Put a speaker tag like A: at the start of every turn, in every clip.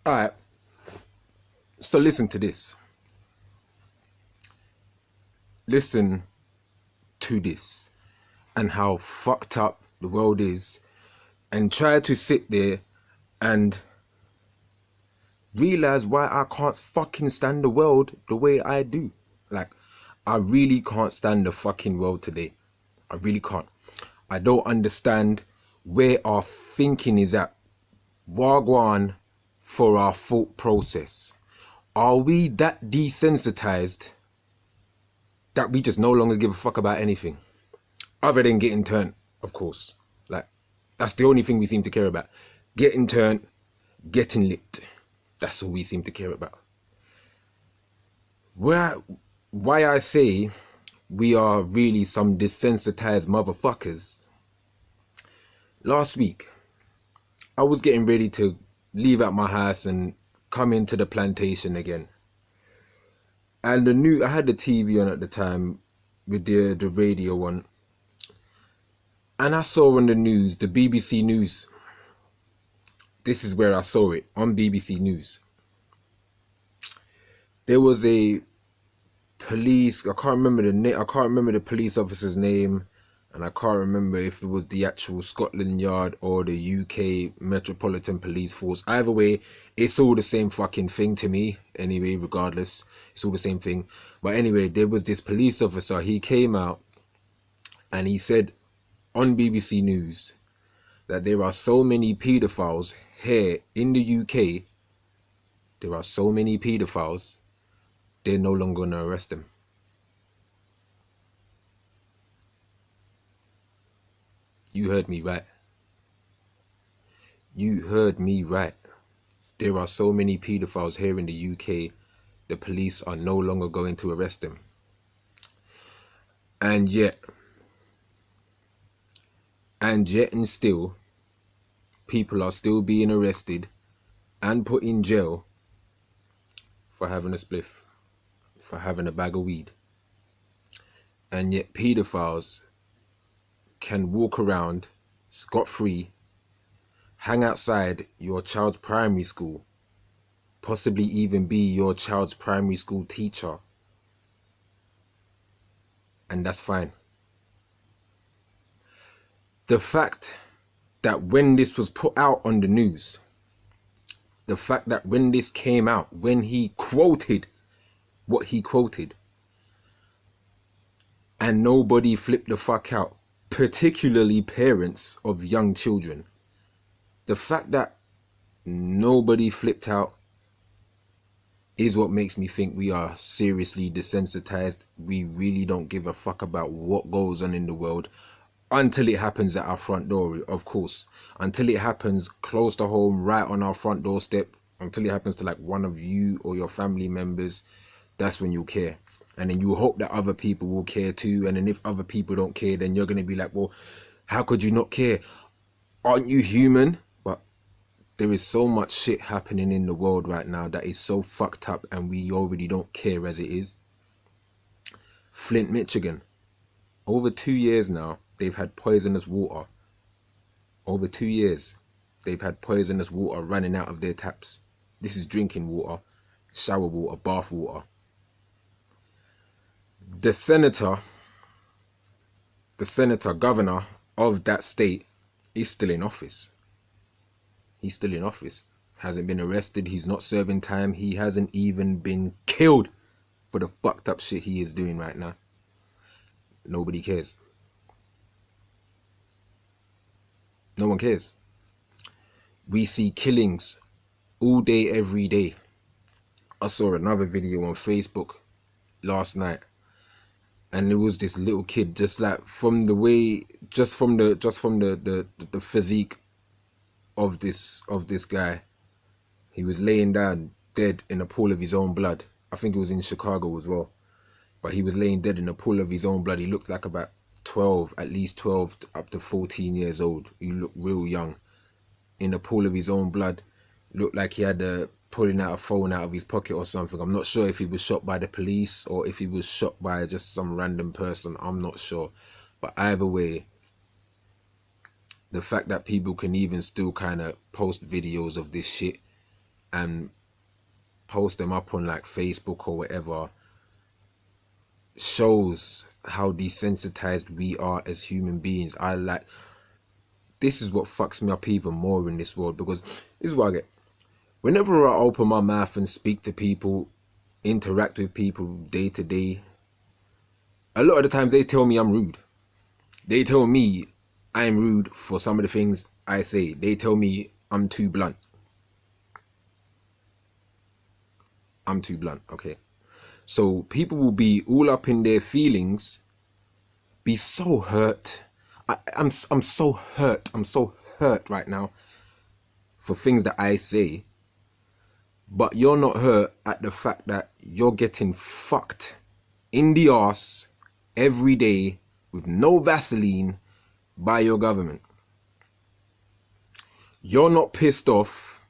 A: Alright, so listen to this. Listen to this and how fucked up the world is, and try to sit there and realize why I can't fucking stand the world the way I do. Like, I really can't stand the fucking world today. I really can't. I don't understand where our thinking is at. Wagwan for our thought process. Are we that desensitized that we just no longer give a fuck about anything? Other than getting turned, of course. Like, that's the only thing we seem to care about. Getting turned, getting lit. That's all we seem to care about. Why I say we are really some desensitized motherfuckers. Last week, I was getting ready to leave out my house and come into the plantation again. And I had the TV on at the time with the radio on. And I saw on the news, the BBC News. This is where I saw it, on BBC News. There was a police, I can't remember the police officer's name, and I can't remember if it was the actual Scotland Yard or the UK Metropolitan Police Force. Either way, it's all the same fucking thing to me. Anyway, regardless, it's all the same thing. But anyway, there was this police officer. He came out and he said on BBC News that there are so many pedophiles here in the UK. There are so many pedophiles, they're no longer going to arrest them. You heard me right. You heard me right. There are so many pedophiles here in the UK, the police are no longer going to arrest them. And yet and still, people are still being arrested and put in jail for having a spliff, for having a bag of weed. And yet pedophiles can walk around scot-free, hang outside your child's primary school, possibly even be your child's primary school teacher, and that's fine. The fact that when this was put out on the news, the fact that when this came out, when he quoted what he quoted, and nobody flipped the fuck out, particularly parents of young children, the fact that nobody flipped out is what makes me think we are seriously desensitized. We really don't give a fuck about what goes on in the world until it happens at our front door, of course. Until it happens close to home, right on our front doorstep, until it happens to like one of you or your family members, that's when you'll care. And then you hope that other people will care too. And then if other people don't care, then you're going to be like, well, how could you not care? Aren't you human? But there is so much shit happening in the world right now that is so fucked up, and we already don't care as it is. Flint, Michigan. Over 2 years now, they've had poisonous water. Over 2 years, they've had poisonous water running out of their taps. This is drinking water, shower water, bath water. The governor of that state is still in office. He's still in office. Hasn't been arrested. He's not serving time. He hasn't even been killed for the fucked up shit he is doing right now. Nobody cares. No one cares. We see killings all day, every day. I saw another video on Facebook last night, and there was this little kid, just like from the way, just from the physique of this guy. He was laying down dead in a pool of his own blood. I think it was in Chicago as well. But he was laying dead in a pool of his own blood. He looked like about 12, at least 12 up to 14 years old. He looked real young. In a pool of his own blood. Looked like he had pulling out a phone out of his pocket or something. I'm not sure if he was shot by the police or if he was shot by just some random person. I'm not sure. But either way, the fact that people can even still kind of post videos of this shit and post them up on like Facebook or whatever shows how desensitized we are as human beings. This is what fucks me up even more in this world, because this is what I get. Whenever I open my mouth and speak to people, interact with people day to day, a lot of the times they tell me I'm rude. They tell me I'm rude for some of the things I say. They tell me I'm too blunt. I'm too blunt, okay? So people will be all up in their feelings, be so hurt. I'm so hurt. I'm so hurt right now for things that I say. But you're not hurt at the fact that you're getting fucked in the arse every day with no Vaseline by your government. You're not pissed off.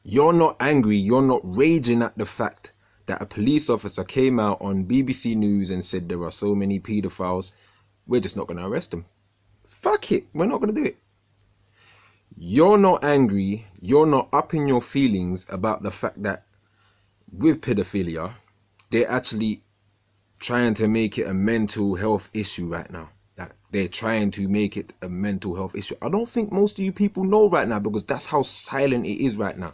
A: You're not angry. You're not raging at the fact that a police officer came out on BBC News and said there are so many pedophiles. We're just not going to arrest them. Fuck it. We're not going to do it. You're not angry. You're not up in your feelings about the fact that with pedophilia, they're actually trying to make it a mental health issue right now. That they're trying to make it a mental health issue. I don't think most of you people know right now, because that's how silent it is right now.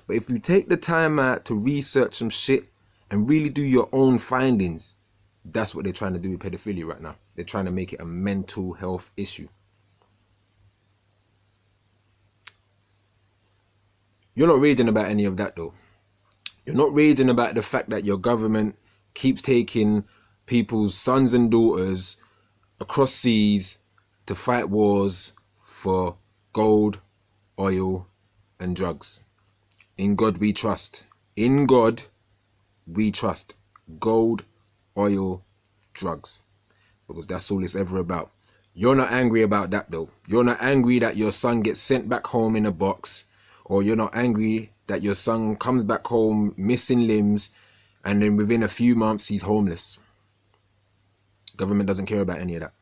A: But if you take the time out to research some shit and really do your own findings, that's what they're trying to do with pedophilia right now. They're trying to make it a mental health issue. You're not raging about any of that though. You're not raging about the fact that your government keeps taking people's sons and daughters across seas to fight wars for gold, oil, and drugs. In God we trust. In God we trust. Gold, oil, drugs. Because that's all it's ever about. You're not angry about that though. You're not angry that your son gets sent back home in a box. Or you're not angry that your son comes back home missing limbs and then within a few months he's homeless. Government doesn't care about any of that.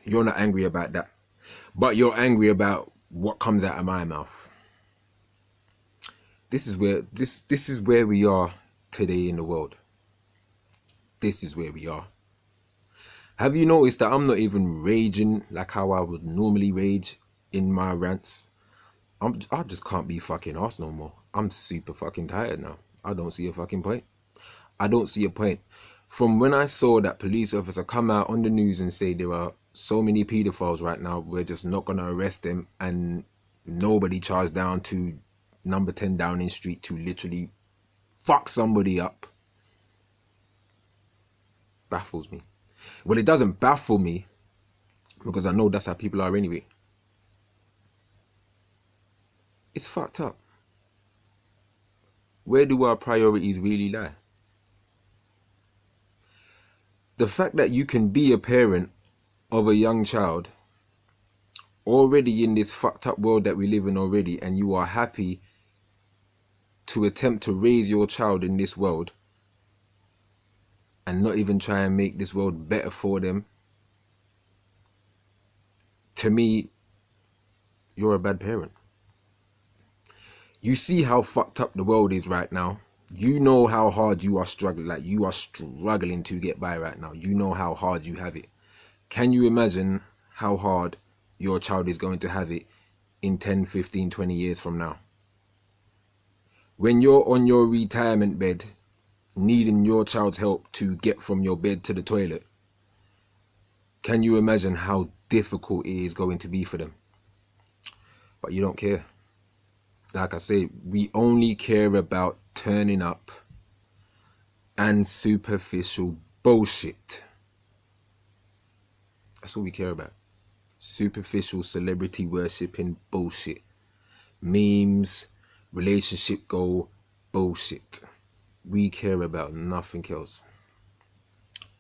A: You're not angry about that. But you're angry about what comes out of my mouth. This is where we are today in the world. This is where we are. Have you noticed that I'm not even raging like how I would normally rage in my rants? I just can't be fucking arse no more. I'm super fucking tired now. I don't see a fucking point. I don't see a point. From when I saw that police officer come out on the news and say there are so many pedophiles right now, we're just not going to arrest them, and nobody charged down to number 10 Downing Street to literally fuck somebody up, baffles me. Well, it doesn't baffle me because I know that's how people are anyway. It's fucked up. Where do our priorities really lie? The fact that you can be a parent of a young child already in this fucked up world that we live in already, and you are happy to attempt to raise your child in this world and not even try and make this world better for them, to me, you're a bad parent. You see how fucked up the world is right now. You know how hard you are struggling. Like, you are struggling to get by right now. You know how hard you have it. Can you imagine how hard your child is going to have it in 10, 15, 20 years from now? When you're on your retirement bed, needing your child's help to get from your bed to the toilet, can you imagine how difficult it is going to be for them? But you don't care. Like I say, we only care about turning up and superficial bullshit. That's all we care about. Superficial celebrity worshipping bullshit. Memes, relationship goal bullshit. We care about nothing else.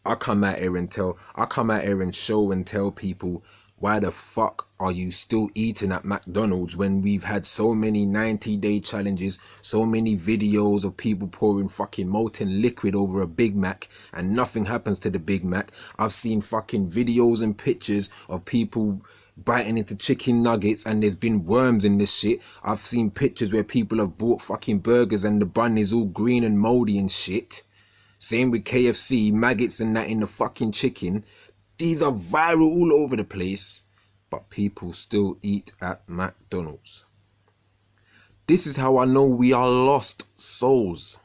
A: I come out here and show and tell people, why the fuck are you still eating at McDonald's when we've had so many 90-day challenges, so many videos of people pouring fucking molten liquid over a Big Mac and nothing happens to the Big Mac? I've seen fucking videos and pictures of people biting into chicken nuggets, and there's been worms in this shit. I've seen pictures where people have bought fucking burgers and the bun is all green and moldy and shit. Same with KFC, maggots and that in the fucking chicken. These are viral all over the place, but people still eat at McDonald's. This is how I know we are lost souls.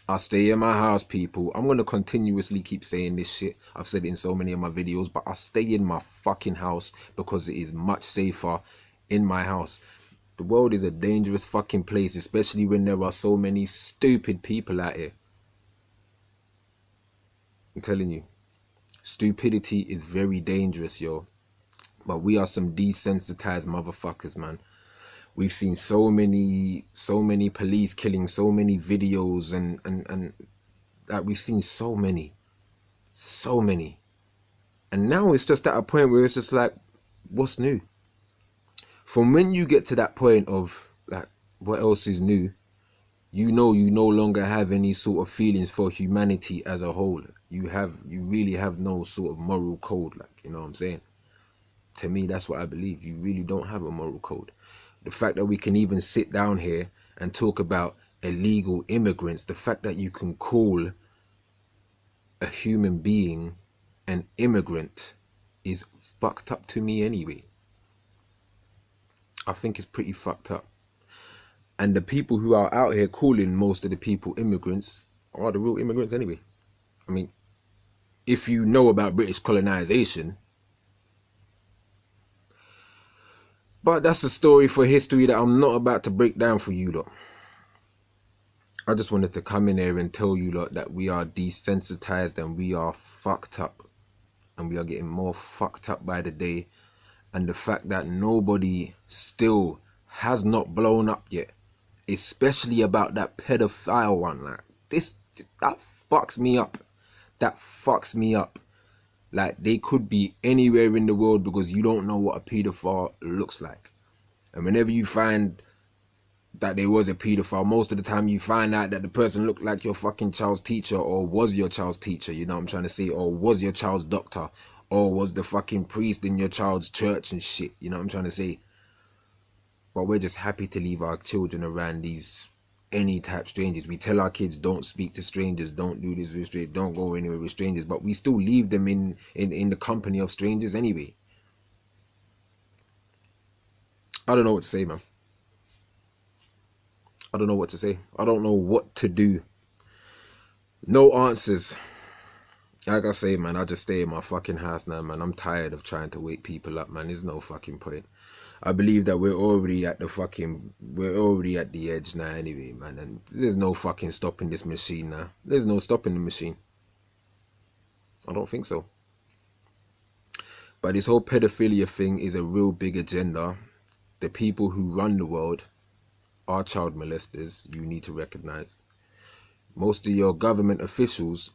A: I stay in my house, people. I'm going to continuously keep saying this shit. I've said it in so many of my videos, but I stay in my fucking house because it is much safer in my house. The world is a dangerous fucking place, especially when there are so many stupid people out here. I'm telling you, stupidity is very dangerous, yo. But we are some desensitized motherfuckers, man. We've seen so many police killing, so many videos, and like we've seen so many. And now it's just at a point where it's just like, what's new? From when you get to that point of like, what else is new? You know, you no longer have any sort of feelings for humanity as a whole. You really have no sort of moral code, like, you know what I'm saying? To me, that's what I believe. You really don't have a moral code. The fact that we can even sit down here and talk about illegal immigrants, the fact that you can call a human being an immigrant is fucked up to me anyway. I think it's pretty fucked up. And the people who are out here calling most of the people immigrants are the real immigrants anyway. I mean, if you know about British colonization. But that's a story for history that I'm not about to break down for you lot. I just wanted to come in here and tell you lot that we are desensitized and we are fucked up. And we are getting more fucked up by the day. And the fact that nobody still has not blown up yet. Especially about that pedophile one. Like, that fucks me up. That fucks me up. Like, they could be anywhere in the world because you don't know what a pedophile looks like. And whenever you find that there was a pedophile, most of the time you find out that the person looked like your fucking child's teacher, or was your child's teacher, you know what I'm trying to say, or was your child's doctor, or was the fucking priest in your child's church and shit, you know what I'm trying to say. But we're just happy to leave our children around these any type strangers. We tell our kids don't speak to strangers, don't do this with strangers, don't go anywhere with strangers, but we still leave them in the company of strangers anyway. I don't know what to say, man. I don't know what to say. I don't know what to do. No answers. Like I say, man, I just stay in my fucking house now, man. I'm tired of trying to wake people up, man. There's no fucking point. I believe that we're already at the edge now anyway, man. And there's no fucking stopping this machine now. There's no stopping the machine. I don't think so. But this whole pedophilia thing is a real big agenda. The people who run the world are child molesters, you need to recognize. Most of your government officials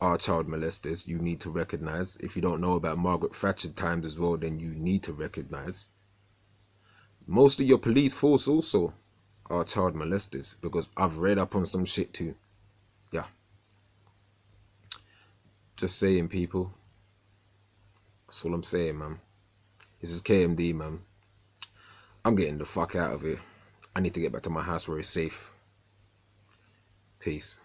A: are child molesters, you need to recognize. If you don't know about Margaret Thatcher times as well, then you need to recognize. Most of your police force also are child molesters, because I've read up on some shit too. Yeah. Just saying, people. That's all I'm saying, man. This is KMD, man. I'm getting the fuck out of here. I need to get back to my house where it's safe. Peace.